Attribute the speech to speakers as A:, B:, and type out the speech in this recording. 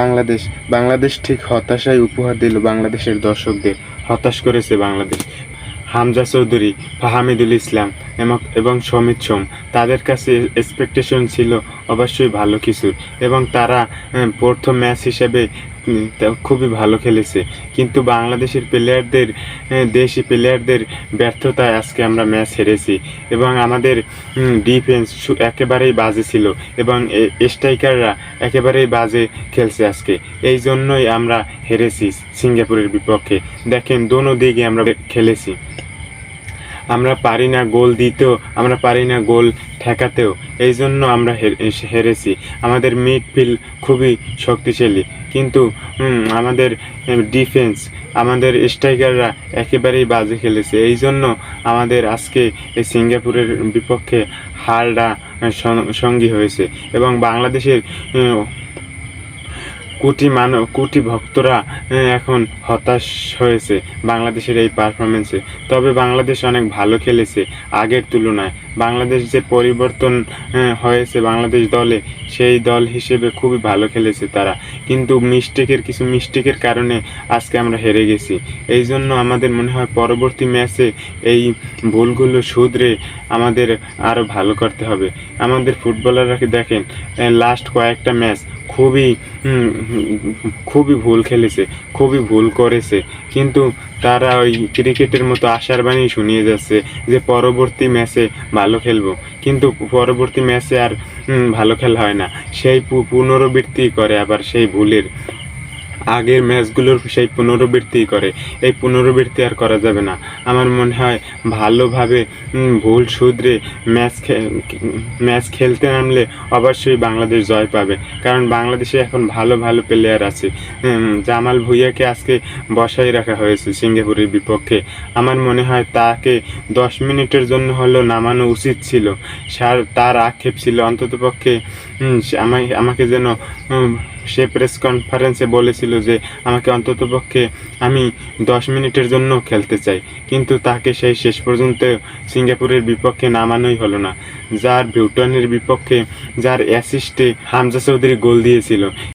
A: বাংলাদেশ বাংলাদেশ ঠিক হতাশাই উপহার দিল বাংলাদেশের দর্শকদের। হতাশ করেছে বাংলাদেশ। হামজা চৌধুরী, ফাহামিদুল ইসলাম এবং সমিত সোম, তাদের কাছে এক্সপেকটেশন ছিল অবশ্যই ভালো কিছু, এবং তারা প্রথম ম্যাচ হিসেবে খুবই ভালো খেলেছে। কিন্তু বাংলাদেশের প্লেয়ারদের, দেশি প্লেয়ারদের ব্যর্থতায় আজকে আমরা ম্যাচ হেরেছি, এবং আমাদের ডিফেন্স একেবারেই বাজে ছিল, এবং স্ট্রাইকাররা একেবারেই বাজে খেলছে আজকে। এই জন্যই আমরা হেরেছি সিঙ্গাপুরের বিপক্ষে। দেখেন, দোনো দিকে আমরা খেলেছি। আমরা পারি না গোল দিতেও, আমরা পারি না গোল ঠেকাতেও, এই জন্য আমরা হেরেছি। আমাদের মিডফিল্ড খুবই শক্তিশালী, কিন্তু আমাদের ডিফেন্স, আমাদের স্ট্রাইকাররা একেবারেই বাজে খেলেছে। এই জন্য আমাদের আজকে এই সিঙ্গাপুরের বিপক্ষে হারটা সঙ্গী হয়েছে, এবং বাংলাদেশের কোটি ভক্তরা এখন হতাশ হয়েছে বাংলাদেশের এই পারফরমেন্সে। তবে বাংলাদেশ অনেক ভালো খেলেছে আগের তুলনায়। বাংলাদেশ যে পরিবর্তন হয়েছে বাংলাদেশ দলে, সেই দল হিসেবে খুবই ভালো খেলেছে তারা, কিন্তু কিছু মিস্টেকের কারণে আজকে আমরা হেরে গেছি। এই জন্য আমাদের মনে হয় পরবর্তী ম্যাচে এই ভুলগুলো শুধরে আমাদের আরও ভালো করতে হবে। আমাদের ফুটবলাররা দেখেন, লাস্ট কয়েকটা ম্যাচ খুবই ভুল খেলেছে, খুবই ভুল করেছে, কিন্তু তারা ওই ক্রিকেটের মতো আশার বাণী শুনিয়ে যাচ্ছে যে পরবর্তী ম্যাচে ভালো খেলবো, কিন্তু পরবর্তী ম্যাচে আর ভালো খেলা হয় না। সেই পুনরাবৃত্তি করে আবার সেই ভুলের, আগের ম্যাচগুলোর সেই পুনরাবৃত্তি করে। এই পুনরাবৃত্তি আর করা যাবে না। আমার মনে হয় ভালোভাবে ভুল শুধরে ম্যাচ খেলতে নামলে অবশ্যই বাংলাদেশ জয় পাবে, কারণ বাংলাদেশে এখন ভালো ভালো প্লেয়ার আছে। জামাল ভুঁইয়াকে আজকে বসাই রাখা হয়েছে সিঙ্গাপুরের বিপক্ষে। আমার মনে হয় তাকে 10 মিনিটের জন্য হলেও নামানো উচিত ছিল। তার আক্ষেপ ছিল অন্ততপক্ষে আমাকে যেন, সে প্রেস কনফারেন্সে বলেছিল যে আমাকে অন্ততপক্ষে আমি 10 মিনিটের জন্য খেলতে চাই, কিন্তু তাকে সেই শেষ পর্যন্ত সিঙ্গাপুরের বিপক্ষে নামানোই হলো না, যার ভুটানের বিপক্ষে যার অ্যাসিস্টে হামজা চৌধুরী গোল দিয়েছিল।